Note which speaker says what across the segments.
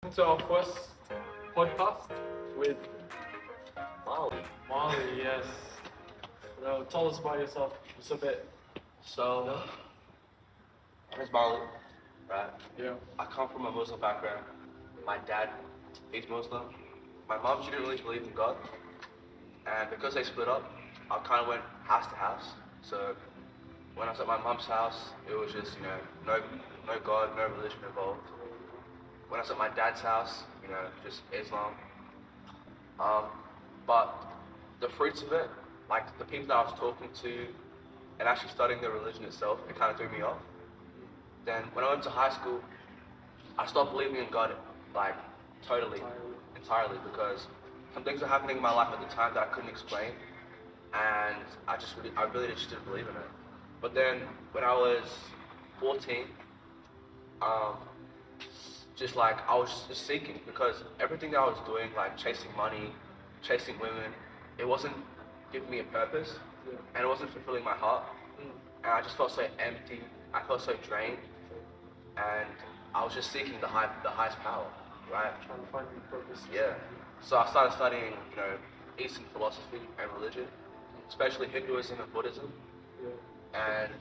Speaker 1: To our first podcast with
Speaker 2: Molly.
Speaker 1: Molly. Yes. Tell us about yourself just a bit.
Speaker 2: So, my name's Molly, right?
Speaker 1: Yeah.
Speaker 2: I come from a Muslim background. My dad, he's Muslim. My mom, she didn't really believe in God. And because they split up, I kind of went house to house. So, when I was at my mom's house, it was just, no God, no religion involved. When I was at my dad's house, just Islam. Um, but the fruits of it, like the people that I was talking to and actually studying the religion itself, it kind of threw me off. Then when I went to high school, I stopped believing in God, like totally, entirely, because some things were happening in my life at the time that I couldn't explain, and I really just didn't believe in it. But then when I was 14, um, just like I was just seeking because everything that I was doing, like chasing money, chasing women, it wasn't giving me a purpose, and it wasn't fulfilling my heart, and I just felt so empty. I felt so drained, and I was just seeking the highest power, right?
Speaker 1: Trying to find your purpose.
Speaker 2: Yeah. So I started studying, Eastern philosophy and religion, especially Hinduism and Buddhism.
Speaker 1: Yeah.
Speaker 2: And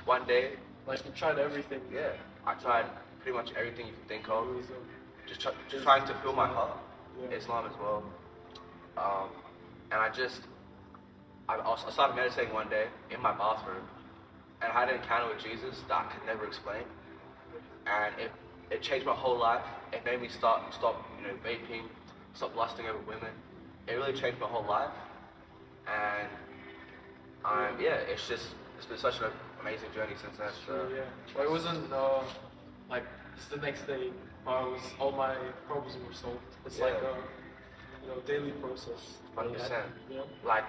Speaker 2: one day,
Speaker 1: Like you tried everything.
Speaker 2: yeah, I tried pretty much everything you can think of,
Speaker 1: Hinduism.
Speaker 2: just trying to fill my heart.
Speaker 1: Yeah.
Speaker 2: Islam as well. And I started meditating one day in my bathroom, and I had an encounter with Jesus that I could never explain, and it changed my whole life. It made me stop vaping, stop lusting over women. It really changed my whole life, and it's been such an amazing journey since then. So.
Speaker 1: Yeah. Well, it wasn't like it's the next day. All my problems were solved. It's like a daily process.
Speaker 2: 100%.
Speaker 1: Yeah.
Speaker 2: Like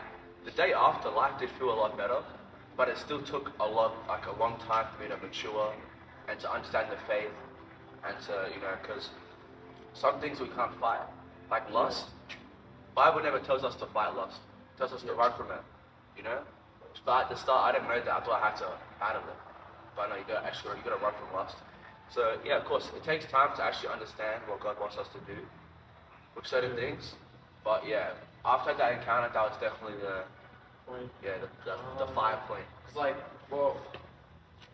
Speaker 2: the day after, life did feel a lot better, but it still took a long time for me to mature and to understand the faith, and to because some things we can't fight, like lust. Bible never tells us to fight lust. It tells us to run from it. But at the start, I didn't know that. I thought I had to battle it. But no, you gotta run from lust. So yeah, of course, it takes time to actually understand what God wants us to do with certain things. But yeah, after that encounter, that was definitely
Speaker 1: Point.
Speaker 2: the 5 point.
Speaker 1: It's like, well,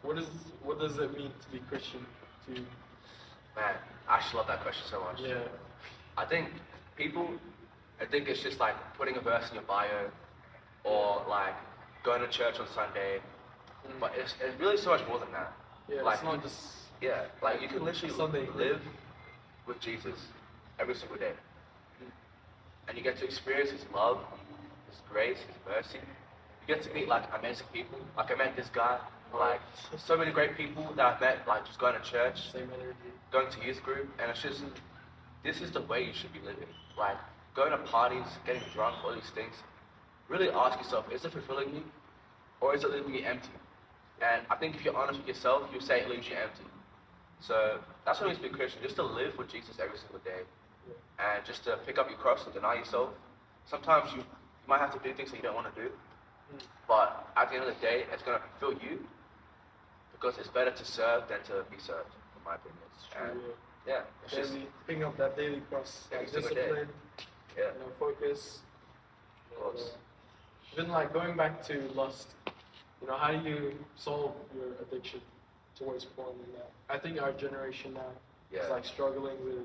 Speaker 1: what does it mean to be Christian? To
Speaker 2: Man, I actually love that question so much.
Speaker 1: yeah.
Speaker 2: I think I think it's just like putting a verse in your bio, or like going to church on Sunday. But it's really so much more than that.
Speaker 1: Yeah,
Speaker 2: Like,
Speaker 1: it's not just
Speaker 2: like you can literally
Speaker 1: Sunday.
Speaker 2: live with Jesus every single day. And you get to experience His love, His grace, His mercy. You get to meet like amazing people. Like I met this guy, like so many great people that I've met, like just going to church,
Speaker 1: same energy.
Speaker 2: going to youth group, and it's just, this is the way you should be living. Like going to parties, getting drunk, all these things. Really ask yourself, is it fulfilling me, or is it leaving me empty? And I think if you're honest with yourself, you'll say it leaves you empty. So that's what it means to be a Christian, just to live with Jesus every single day, and just to pick up your cross and deny yourself. Sometimes you might have to do things that you don't want to do, but at the end of the day, it's going to fulfill you, because it's better to serve than to be served, in my opinion. And yeah, it's just,
Speaker 1: Picking up that daily cross,
Speaker 2: every
Speaker 1: like
Speaker 2: single day.
Speaker 1: discipline,
Speaker 2: Yeah,
Speaker 1: focus.
Speaker 2: of course.
Speaker 1: Even like going back to lust, how do you solve your addiction towards porn and that? I think our generation now is like struggling with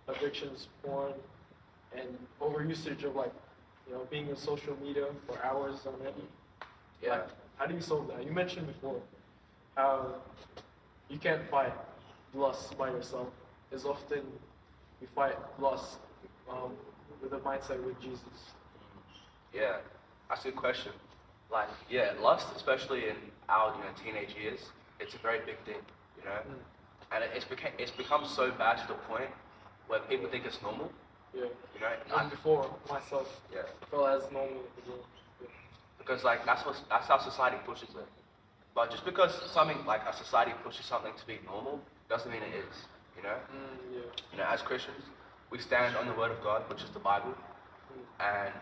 Speaker 1: addictions, porn, and overusage of like, being on social media for hours on end.
Speaker 2: Yeah.
Speaker 1: Like, how do you solve that? You mentioned before how you can't fight lust by yourself. As often you fight lust with a mindset with Jesus.
Speaker 2: Yeah, that's a good question. Like, yeah, lust, especially in our teenage years, it's a very big thing, and it's become so bad to the point where people think it's normal.
Speaker 1: Yeah.
Speaker 2: Like,
Speaker 1: Even before myself,
Speaker 2: yeah,
Speaker 1: felt as normal as well. Yeah.
Speaker 2: because like that's how society pushes it. But just because something like a society pushes something to be normal doesn't mean it is.
Speaker 1: Yeah.
Speaker 2: As Christians, we stand on the Word of God, which is the Bible. And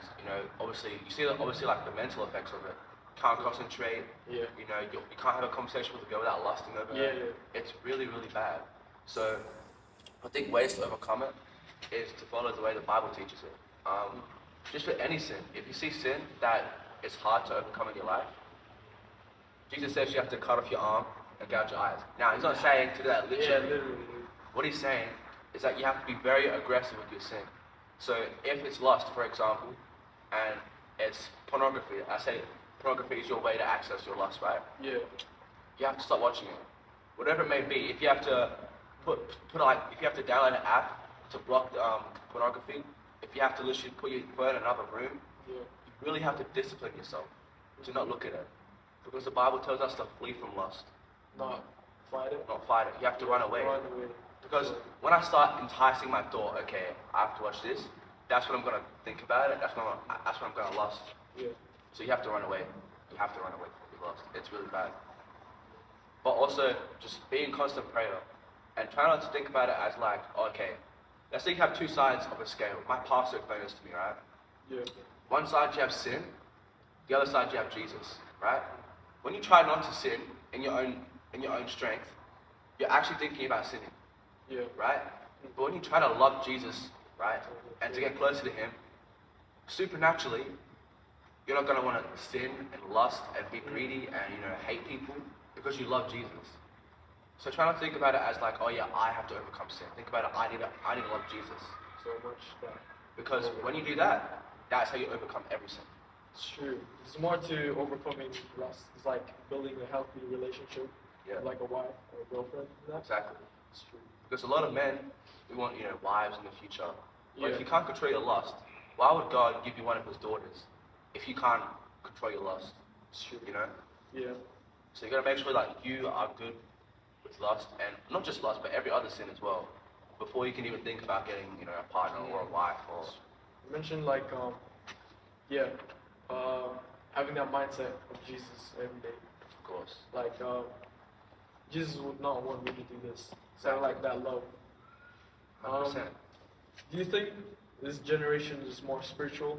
Speaker 2: obviously, you see obviously like the mental effects of it. Can't concentrate.
Speaker 1: Yeah.
Speaker 2: You can't have a conversation with a girl without lusting over her.
Speaker 1: Yeah.
Speaker 2: It's really, really bad. So I think ways to overcome it is to follow the way the Bible teaches it. Just with any sin, if you see sin that is hard to overcome in your life, Jesus says you have to cut off your arm and gouge your eyes. Now, he's not saying to do that literally.
Speaker 1: Yeah, literally.
Speaker 2: What he's saying is that you have to be very aggressive with your sin. So if it's lust, for example, and it's pornography, I say pornography is your way to access your lust, right?
Speaker 1: Yeah.
Speaker 2: You have to stop watching it. Whatever it may be, if you have to if you have to download an app to block pornography, if you have to literally put your phone in another room,
Speaker 1: Yeah.
Speaker 2: you really have to discipline yourself to not look at it. Because the Bible tells us to flee from lust.
Speaker 1: Not fight it.
Speaker 2: Not fight it. You have to run away.
Speaker 1: Run away.
Speaker 2: Because when I start enticing my thought, okay, I have to watch this, that's when I'm going to think about it, that's when I'm going to lust.
Speaker 1: Yeah.
Speaker 2: So you have to run away. You have to run away from your lust. It's really bad. But also, just be in constant prayer. And try not to think about it as like, okay, let's say you have two sides of a scale. My pastor explained this to me, right?
Speaker 1: Yeah.
Speaker 2: One side you have sin, the other side you have Jesus, right? When you try not to sin in your own strength, you're actually thinking about sinning.
Speaker 1: Yeah.
Speaker 2: Right? But when you try to love Jesus, right, and to get closer to him, supernaturally, you're not going to want to sin and lust and be greedy and, hate people because you love Jesus. So try not to think about it as like, oh yeah, I have to overcome sin. Think about it, I need to love Jesus.
Speaker 1: So much that.
Speaker 2: Because when you do that, that's how you overcome every sin.
Speaker 1: It's true. It's more to overcoming lust. It's like building a healthy relationship with like a wife or a girlfriend.
Speaker 2: Exactly.
Speaker 1: It's true.
Speaker 2: Because a lot of men, we want, wives in the future. But
Speaker 1: Yeah.
Speaker 2: if you can't control your lust, why would God give you one of his daughters if you can't control your lust?
Speaker 1: It's true.
Speaker 2: Yeah.
Speaker 1: Yeah.
Speaker 2: So you gotta make sure that you are good with lust, and not just lust, but every other sin as well, before you can even think about getting, a partner or a wife or.
Speaker 1: You mentioned like having that mindset of Jesus every day.
Speaker 2: Of course.
Speaker 1: Like Jesus would not want me to do this. So like that love.
Speaker 2: 100%.
Speaker 1: Do you think this generation is more spiritual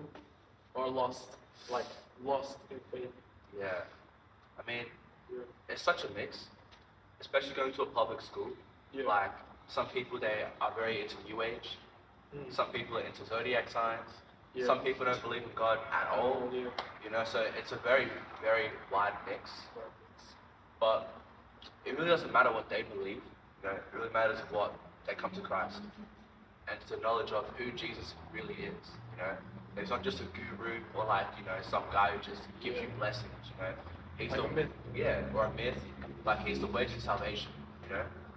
Speaker 1: or lost? Like lost in faith?
Speaker 2: Yeah. I mean,
Speaker 1: Yeah.
Speaker 2: it's such a mix, especially going to a public school.
Speaker 1: Yeah.
Speaker 2: Like, some people, they are very into New Age. Some people are into zodiac signs.
Speaker 1: Yeah.
Speaker 2: Some people don't believe in God at all.
Speaker 1: Yeah.
Speaker 2: So it's a very, very wide mix. But it really doesn't matter what they believe. It really matters what they come to Christ. And it's the knowledge of who Jesus really is. He's not just a guru or like, some guy who just gives you blessings, He's
Speaker 1: Like
Speaker 2: the
Speaker 1: a myth.
Speaker 2: Yeah, or a myth. Like he's the way to salvation,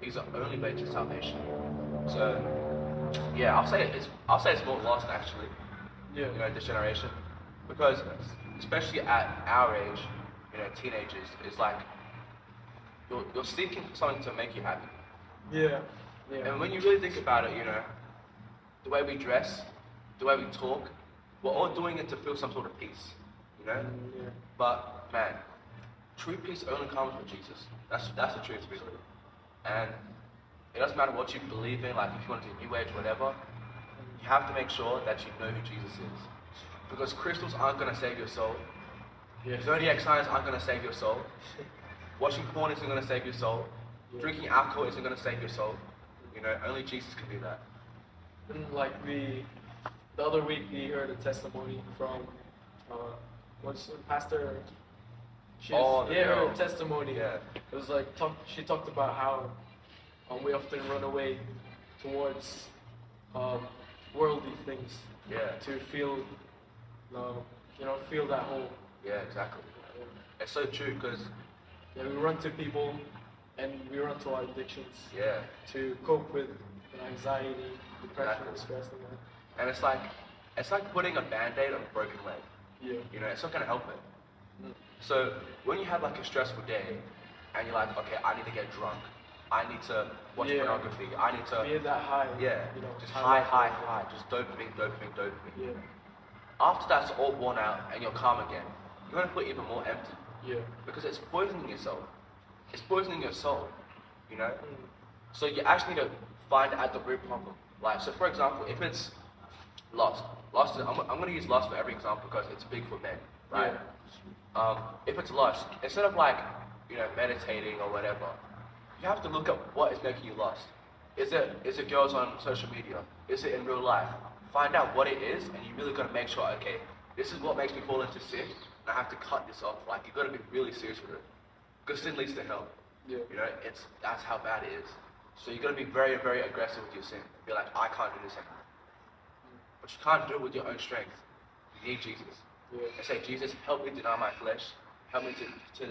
Speaker 2: He's the only way to salvation. So yeah, I'll say it's more lost actually.
Speaker 1: Yeah.
Speaker 2: This generation. Because especially at our age, teenagers, it's like you're seeking for something to make you happy.
Speaker 1: Yeah. Yeah.
Speaker 2: And when you really think about it, the way we dress, the way we talk, we're all doing it to feel some sort of peace,
Speaker 1: Yeah.
Speaker 2: But man, true peace only comes with Jesus. That's the truth, really. And it doesn't matter what you believe in, like if you want to do New Age, whatever, you have to make sure that you know who Jesus is. Because crystals aren't going to save your soul.
Speaker 1: Yeah.
Speaker 2: Zodiac signs aren't going to save your soul. Watching porn isn't going to save your soul.
Speaker 1: Yeah.
Speaker 2: Drinking alcohol isn't going to save your soul. Only Jesus can do that.
Speaker 1: And like the other week we heard a testimony from what's Pastor. Her testimony.
Speaker 2: Yeah.
Speaker 1: It was like she talked about how we often run away towards worldly things.
Speaker 2: Yeah.
Speaker 1: To feel, feel that hole.
Speaker 2: Yeah, exactly. It's so true because
Speaker 1: we run to people, and we run to our addictions.
Speaker 2: Yeah.
Speaker 1: To cope with anxiety, depression,
Speaker 2: Exactly.
Speaker 1: stress, and that.
Speaker 2: And it's like putting a band-aid on a broken leg.
Speaker 1: Yeah.
Speaker 2: It's not gonna help it. So when you have like a stressful day, and you're like, okay, I need to get drunk, I need to watch pornography, I need to
Speaker 1: be at that high.
Speaker 2: just high, just dopamine.
Speaker 1: Yeah.
Speaker 2: After that's all worn out and you're calm again, you're gonna feel even more empty
Speaker 1: Yeah.
Speaker 2: because it's poisoning yourself. It's poisoning your soul. So you actually need to find out the root problem. Like, so for example, if it's lust is, I'm going to use lust for every example because it's big for men, right? If it's lust, instead of like, meditating or whatever, you have to look at what is making you lust. Is it girls on social media? Is it in real life? Find out what it is, and you really gotta make sure. Okay, this is what makes me fall into sin, and I have to cut this off. Like you gotta be really serious with it, because sin leads to hell.
Speaker 1: Yeah.
Speaker 2: You know, that's how bad it is. So you gotta be very, very aggressive with your sin. Be like, I can't do this anymore. But you can't do it with your own strength. You need Jesus.
Speaker 1: Yeah.
Speaker 2: And say, Jesus, help me deny my flesh. Help me to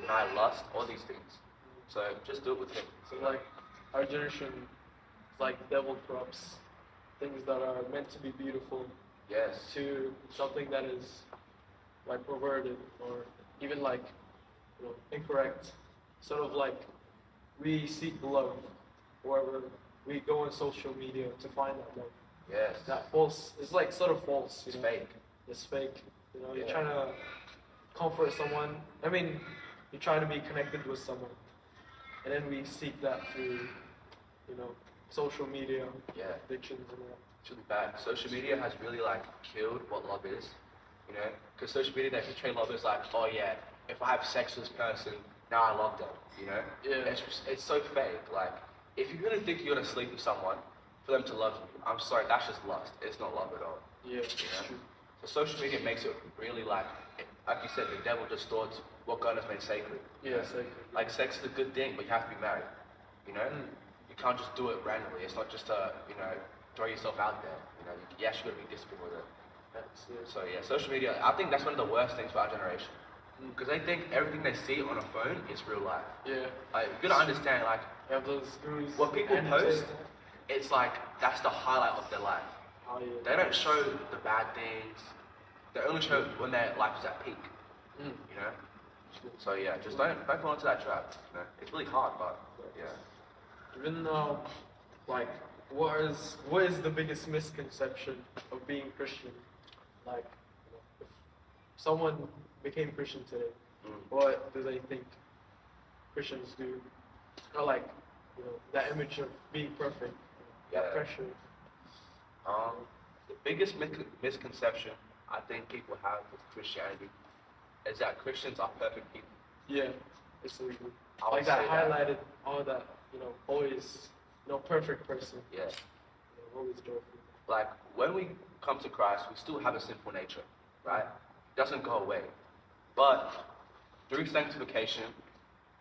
Speaker 2: deny lust, all these things. So just do it with him.
Speaker 1: So like our generation, like the devil corrupts things that are meant to be beautiful
Speaker 2: Yes.
Speaker 1: to something that is like perverted or even like incorrect. Sort of like we seek love wherever we go on social media to find that love.
Speaker 2: Yes.
Speaker 1: That false, it's like sort of false.
Speaker 2: It's fake.
Speaker 1: It's fake. You know, you're
Speaker 2: Yeah.
Speaker 1: trying to comfort someone. I mean, you're trying to be connected with someone, and then we seek that through, social media,
Speaker 2: Yeah.
Speaker 1: addictions and all.
Speaker 2: It's really bad. Social media has really like killed what love is. You know, because social media they portray love as like, oh yeah, if I have sex with this person, now I love them. You know.
Speaker 1: Yeah.
Speaker 2: It's so fake. Like, if you really think you're gonna sleep with someone for them to love you, I'm sorry, that's just lust. It's not love at all.
Speaker 1: Yeah, it's
Speaker 2: You know?
Speaker 1: true.
Speaker 2: So social media makes it really like you said, the devil distorts what God has made sacred.
Speaker 1: Yeah, sacred.
Speaker 2: Like sex is a good thing, but you have to be married. You know, you can't just do it randomly. It's not just throw yourself out there. You know, you actually got to be disciplined with it.
Speaker 1: That's it.
Speaker 2: So yeah, social media. I think that's one of the worst things for our generation because they think everything they see on a phone is real life.
Speaker 1: Yeah.
Speaker 2: Like you gotta understand, like
Speaker 1: You have those gurus.
Speaker 2: what people
Speaker 1: and
Speaker 2: post,
Speaker 1: the-
Speaker 2: it's like that's the highlight of their life.
Speaker 1: Oh, yeah.
Speaker 2: They don't show the bad things. They only show when their life is at peak.
Speaker 1: Mm.
Speaker 2: You know. So yeah, just don't fall into that trap. You know? It's really hard, but yeah.
Speaker 1: Even though, like, what is the biggest misconception of being Christian? Like, if someone became Christian today, what do they think Christians do? Or like, that image of being perfect, that
Speaker 2: Yeah.
Speaker 1: pressure.
Speaker 2: The biggest misconception I think people have with Christianity is that Christians are perfect people.
Speaker 1: Yeah, it's really good.
Speaker 2: I would
Speaker 1: Like that
Speaker 2: say that.
Speaker 1: highlighted, all that, always, perfect person,
Speaker 2: Yeah.
Speaker 1: always joyful.
Speaker 2: Like when we come to Christ, we still have a sinful nature, right? It doesn't go away. But through sanctification,